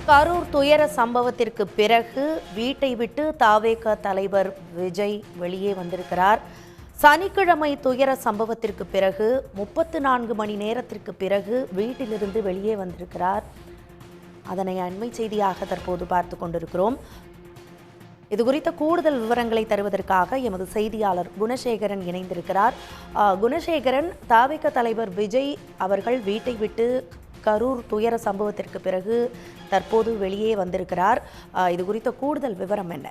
கரூர் துயர சம்பவத்திற்கு பிறகு வீட்டை விட்டு தாவேக தலைவர் விஜய் வெளியே வந்திருக்கிறார். சனிக்கிழமை துயர சம்பவத்திற்கு பிறகு 34 மணி நேரத்திற்கு பிறகு வீட்டிலிருந்து வெளியே வந்திருக்கிறார். அதனை அண்மை செய்தியாக தற்போது பார்த்து கொண்டிருக்கிறோம். இது குறித்த கூடுதல் விவரங்களை தருவதற்காக எமது செய்தியாளர் குணசேகரன் இணைந்திருக்கிறார். குணசேகரன், தாவேக தலைவர் விஜய் அவர்கள் வீட்டை விட்டு கரூர் துயர சம்பவத்திற்கு பிறகு தற்போது வெளியே வந்திருக்கிறார். இது குறித்த கூடுதல் விவரம் என்ன?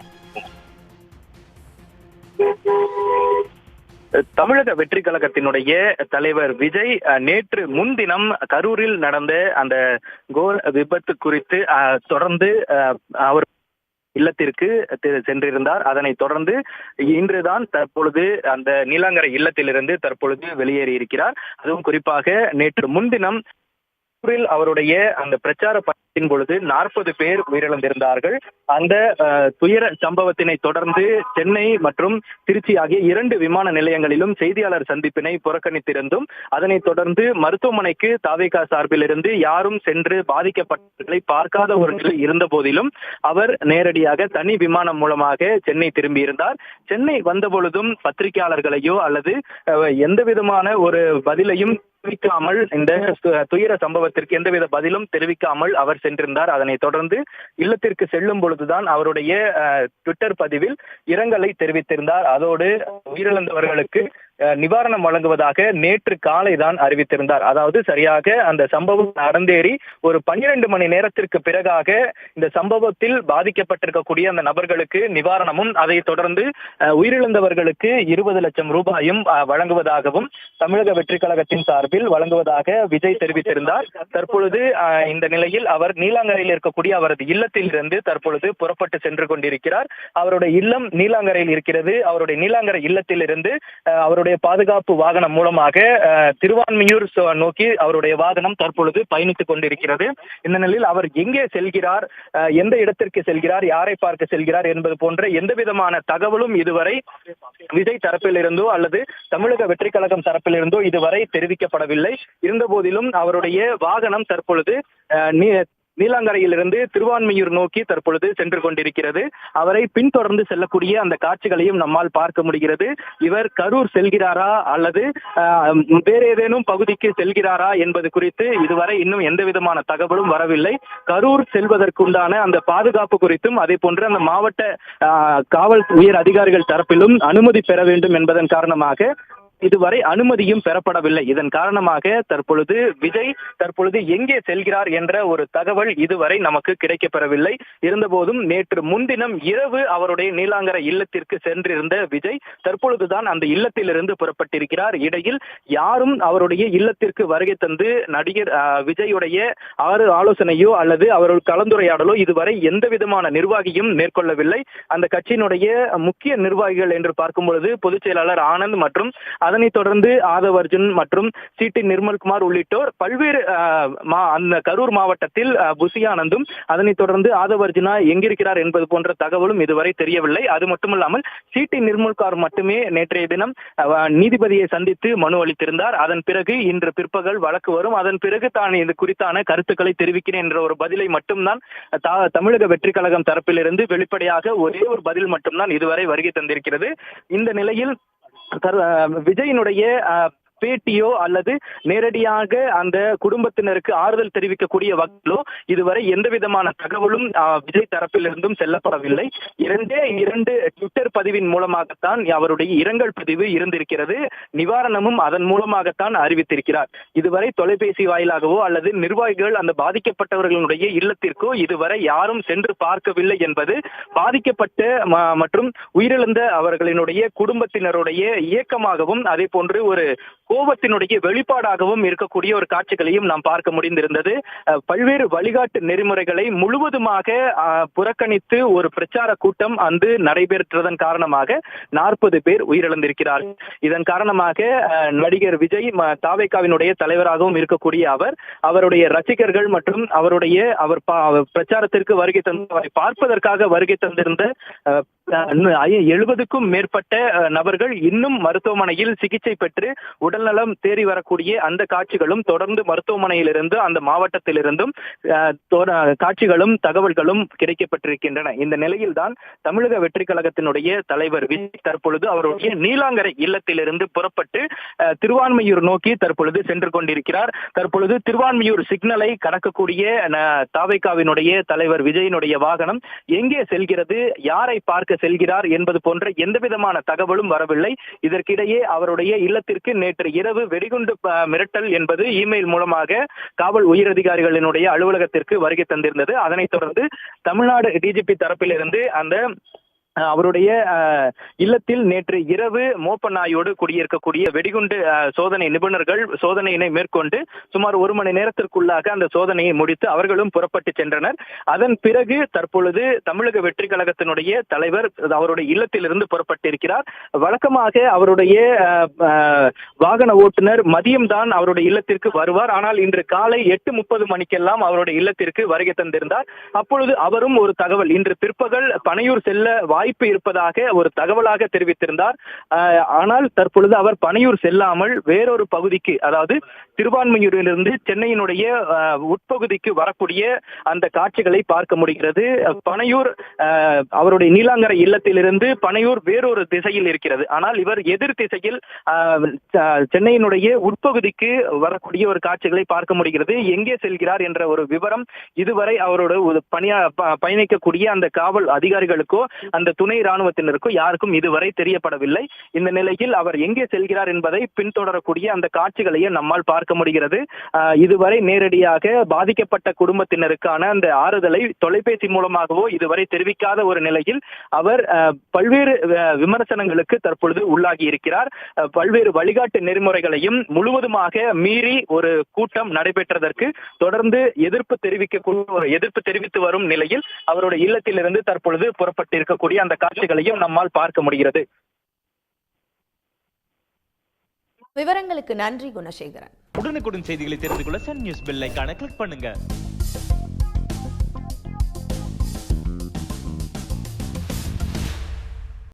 தமிழக வெற்றி கழகத்தினுடைய தலைவர் விஜய் நேற்று முன்தினம் கரூரில் நடந்த அந்த கோல் விபத்து குறித்து தொடர்ந்து அவர் இல்லத்திற்கு சென்றிருந்தார். அதனை தொடர்ந்து இன்றுதான் தற்பொழுது அந்த நீலாங்கரை இல்லத்திலிருந்து தற்பொழுது வெளியேறி இருக்கிறார். அதுவும் குறிப்பாக நேற்று முன்தினம் அவருடைய அந்த பிரச்சார பயணத்தின் பொழுது 40 பேர் உயிரிழந்திருந்தார்கள். அந்த துயர சம்பவத்தினை தொடர்ந்து சென்னை மற்றும் திருச்சி ஆகிய 2 விமான நிலையங்களிலும் செய்தியாளர் சந்திப்பினை புறக்கணித்திருந்தும் அதனைத் தொடர்ந்து மருத்துவமனைக்கு தாவேகா சார்பில் இருந்து யாரும் சென்று பாதிக்கப்பட்டவர்களை பார்க்காத ஒரு நிலை இருந்த போதிலும் அவர் நேரடியாக தனி விமானம் மூலமாக சென்னை திரும்பியிருந்தார். சென்னை வந்த பொழுதும் பத்திரிகையாளர்களையோ அல்லது எந்த விதமான ஒரு பதிலையும் தெரிவிக்காமல், இந்த துயர சம்பவத்திற்கு எந்தவித பதிலும் தெரிவிக்காமல் அவர் சென்றிருந்தார். அதனைத் தொடர்ந்து இல்லத்திற்கு செல்லும் பொழுதுதான் அவருடைய ட்விட்டர் பதிவில் இரங்கலை தெரிவித்திருந்தார். அதோடு உயிரிழந்தவர்களுக்கு நிவாரணம் வழங்குவதாக நேற்று காலை தான் அறிவித்திருந்தார். அதாவது சரியாக அந்த சம்பவம் நடந்தேறி ஒரு 12 மணி நேரத்திற்கு பிறகாக இந்த சம்பவத்தில் பாதிக்கப்பட்டிருக்கக்கூடிய அந்த நபர்களுக்கு நிவாரணமும் அதைத் தொடர்ந்து உயிரிழந்தவர்களுக்கு 20 லட்சம் ரூபாயும் வழங்குவதாகவும் தமிழக வெற்றி கழகத்தின் சார்பில் வழங்குவதாக விஜய் தெரிவித்திருந்தார். தற்பொழுது இந்த நிலையில் அவர் நீலாங்கரையில் இருக்கக்கூடிய அவரது இல்லத்தில் இருந்து தற்பொழுது புறப்பட்டு சென்று கொண்டிருக்கிறார். அவருடைய இல்லம் நீலாங்கரையில் இருக்கிறது. அவருடைய நீலாங்கரை இல்லத்தில் இருந்து அவருடைய பாதுகாப்பு வாகனம் மூலமாக திருவான்மியூர் நோக்கி அவருடைய வாகனம் தற்பொழுது பயணித்துக் கொண்டிருக்கிறது. இந்த நிலையில் அவர் எங்கே செல்கிறார், எந்த இடத்திற்கு செல்கிறார், யாரை பார்க்க செல்கிறார் என்பது போன்ற எந்த விதமான தகவலும் இதுவரை விஜய் தரப்பில் இருந்தோ அல்லது தமிழக வெற்றி கழகம் தரப்பில் இருந்தோ இதுவரை தெரிவிக்கப்படவில்லை. இருந்த போதிலும் அவருடைய வாகனம் தற்பொழுது நீலாங்கரையிலிருந்து திருவான்மியூர் நோக்கி தற்பொழுது சென்று கொண்டிருக்கிறது. அவரை பின்தொடர்ந்து செல்லக்கூடிய அந்த காட்சிகளையும் நம்மால் பார்க்க முடிகிறது. இவர் கரூர் செல்கிறாரா அல்லது வேற ஏதேனும் பகுதிக்கு செல்கிறாரா என்பது குறித்து இதுவரை இன்னும் எந்த விதமான தகவலும் வரவில்லை. கரூர் செல்வதற்குண்டான அந்த பாதுகாப்பு குறித்தும் அதே போன்று அந்த மாவட்ட காவல் உயர் அதிகாரிகள் தரப்பிலும் அனுமதி பெற வேண்டும் என்பதன் காரணமாக இதுவரை அனுமதியும் பெறப்படவில்லை. இதன் காரணமாக தற்பொழுது விஜய் எங்கே செல்கிறார் என்ற ஒரு தகவல் இதுவரை நமக்கு கிடைக்கப்பெறவில்லை. இருந்தபோதும் நேற்று முன்தினம் இரவு அவருடைய நீலாங்கரை இல்லத்திற்கு சென்றிருந்த விஜய் தற்பொழுதுதான் அந்த இல்லத்திலிருந்து புறப்பட்டிருக்கிறார். இடையில் யாரும் அவருடைய இல்லத்திற்கு வருகை தந்து நடிகர் விஜயுடைய ஆலோசனையோ அல்லது அவர்கள் கலந்துரையாடலோ இதுவரை எந்த விதமான நிர்வாகியும் மேற்கொள்ளவில்லை. அந்த கட்சியினுடைய முக்கிய நிர்வாகிகள் என்று பார்க்கும் பொழுது பொதுச் செயலாளர் ஆனந்த் மற்றும் அதனைத் தொடர்ந்து ஆதவ் அர்ஜுன் மற்றும் சி.டி. நிர்மல்குமார் உள்ளிட்டோர் பல்வேறு அந்த கரூர் மாவட்டத்தில் புசியானந்தும் அதனைத் தொடர்ந்து ஆதவ் அர்ஜுனா எங்கிருக்கிறார் என்பது போன்ற தகவலும் இதுவரை தெரியவில்லை. அது மட்டுமல்லாமல் சி.டி. நிர்மல்குமார் மட்டுமே நேற்றைய தினம் நீதிபதியை சந்தித்து மனு அளித்திருந்தார். அதன் பிறகு இன்று பிற்பகல் வழக்கு வரும், அதன் பிறகு தான் இது குறித்தான கருத்துக்களை தெரிவிக்கிறேன் என்ற ஒரு பதிலை மட்டும்தான் தமிழக வெற்றி கழகம் தரப்பிலிருந்து வெளிப்படையாக ஒரே ஒரு பதில் மட்டும்தான் இதுவரை வருகை தந்திருக்கிறது. இந்த நிலையில் விஜயினுடைய பேட்டியோ அல்லது நேரடியாக அந்த குடும்பத்தினருக்கு ஆறுதல் தெரிவிக்கக்கூடிய வகையிலோ இதுவரை எந்த விதமான தகவலும் விஜய் தரப்பில் இருந்தும் செல்லப்படவில்லை. 2 ட்விட்டர் பதிவின் மூலமாகத்தான் அவருடைய இரங்கல் பதிவு இருந்திருக்கிறது. நிவாரணமும் அதன் மூலமாகத்தான் அறிவித்திருக்கிறார். இதுவரை தொலைபேசி வாயிலாகவோ அல்லது நிர்வாகிகள் அந்த பாதிக்கப்பட்டவர்களுடைய இல்லத்திற்கோ இதுவரை யாரும் சென்று பார்க்கவில்லை என்பது பாதிக்கப்பட்ட மற்றும் உயிரிழந்த அவர்களினுடைய குடும்பத்தினருடைய இயக்கமாகவும் அதே போன்று ஒரு கோபத்தினுடைய வெளிப்பாடாகவும் இருக்கக்கூடிய ஒரு காட்சிகளையும் நாம் பார்க்க முடிந்திருந்தது. பல்வேறு வழிகாட்டு நெறிமுறைகளை முழுவதுமாக புறக்கணித்து ஒரு பிரச்சார கூட்டம் அன்று நடைபெற்றதன் காரணமாக 40 பேர் உயிரிழந்திருக்கிறார்கள். இதன் காரணமாக நடிகர் விஜய் தாவேகாவினுடைய தலைவராகவும் இருக்கக்கூடிய அவருடைய ரசிகர்கள் மற்றும் அவர் பிரச்சாரத்திற்கு வருகை தந்து அவரை பார்ப்பதற்காக வருகை தந்திருந்த 70க்கும் மேற்பட்ட நபர்கள் இன்னும் மருத்துவமனையில் சிகிச்சை பெற்று உடல்நலம் தேறி வரக்கூடிய அந்த காட்சிகளும் தொடர்ந்து மருத்துவமனையிலிருந்து அந்த மாவட்டத்திலிருந்தும் காட்சிகளும் தகவல்களும் கிடைக்கப்பட்டிருக்கின்றன. இந்த நிலையில்தான் தமிழக வெற்றி கழகத்தினுடைய தலைவர் விஜய் தற்பொழுது அவருடைய நீலாங்கரை இல்லத்திலிருந்து புறப்பட்டு திருவான்மையூர் நோக்கி தற்பொழுது சென்று கொண்டிருக்கிறார். தற்பொழுது திருவான்மையூர் சிக்னலை கடக்கக்கூடிய தாவேகாவினுடைய தலைவர் விஜயினுடைய வாகனம் எங்கே செல்கிறது, யாரை பார்க்க செல்கிறார் என்பது போன்ற எந்த விதமான தகவலும் வரவில்லை. இதற்கிடையே அவருடைய இல்லத்திற்கு நேற்று இரவு வெடிகுண்டு மிரட்டல் என்பது இமெயில் மூலமாக காவல் உயரதிகாரிகளினுடைய அலுவலகத்திற்கு வருகை தந்திருந்தது. அதனைத் தொடர்ந்து தமிழ்நாடு டிஜிபி தரப்பிலிருந்து அந்த அவருடைய இல்லத்தில் நேற்று இரவு மோப்ப நாயோடு குடியிருக்கக்கூடிய வெடிகுண்டு சோதனை நிபுணர்கள் சோதனையினை மேற்கொண்டு சுமார் 1 மணி நேரத்திற்குள்ளாக அந்த சோதனையை முடித்து அவர்களும் புறப்பட்டு சென்றனர். அதன் பிறகு தற்பொழுது தமிழக வெற்றி கழகத்தினுடைய தலைவர் அவருடைய இல்லத்திலிருந்து புறப்பட்டிருக்கிறார். வழக்கமாக அவருடைய வாகன ஓட்டுநர் மதியம்தான் அவருடைய இல்லத்திற்கு வருவார். ஆனால் இன்று காலை 8:30 மணிக்கெல்லாம் அவருடைய இல்லத்திற்கு வருகை தந்திருந்தார். அப்பொழுது அவரும் ஒரு தகவல், இன்று பிற்பகல் பனையூர் செல்ல வாய்ப்பு இருப்பதாக ஒரு தகவலாக தெரிவித்திருந்தார். ஆனால் தற்பொழுது அவர் பனையூர் செல்லாமல் வேறொரு பகுதிக்கு, அதாவது திருவான்மையூரிலிருந்து சென்னையினுடைய உட்பகுதிக்கு வரக்கூடிய அந்த காட்சிகளை பார்க்க முடிகிறது. பனையூர் அவருடைய நீலாங்கரை இல்லத்திலிருந்து பனையூர் வேறொரு திசையில் இருக்கிறது. ஆனால் இவர் எதிர் திசையில் சென்னையினுடைய உட்பகுதிக்கு வரக்கூடிய ஒரு காட்சிகளை பார்க்க முடிகிறது. எங்கே செல்கிறார் என்ற ஒரு விவரம் இதுவரை அவரோட பயணிக்கக்கூடிய அந்த காவல் அதிகாரிகளுக்கோ அந்த துணை ராணுவத்தினருக்கோ யாருக்கும் இதுவரை தெரியப்படவில்லை. இந்த நிலையில் அவர் எங்கே செல்கிறார் என்பதை பின்தொடரக்கூடிய அந்த காட்சிகளையும் நம்மால் பார்க்க முடிகிறது. இதுவரை நேரடியாக பாதிக்கப்பட்ட குடும்பத்தினருக்கான அந்த ஆறுதலை தொலைபேசி மூலமாகவோ இதுவரை தெரிவிக்காத ஒரு நிலையில் அவர் பல்வேறு விமர்சனங்களுக்கு தற்பொழுது உள்ளாகி இருக்கிறார். பல்வேறு வழிகாட்டு நெறிமுறைகளையும் முழுவதுமாக மீறி ஒரு கூட்டம் நடைபெற்றதற்கு தொடர்ந்து எதிர்ப்பு தெரிவித்து வரும் நிலையில் அவருடைய இல்லத்திலிருந்து தற்பொழுது புறப்பட்டிருக்கக்கூடிய அந்த காட்சிகளையும் நம்மால் பார்க்க முடிகிறது. விவரங்களுக்கு நன்றி குணசேகரன். உடனுக்குடன் செய்திகளை தெரிந்து கொள்ள சன் நியூஸ் பெல் ஐகானை கிளிக் பண்ணுங்க.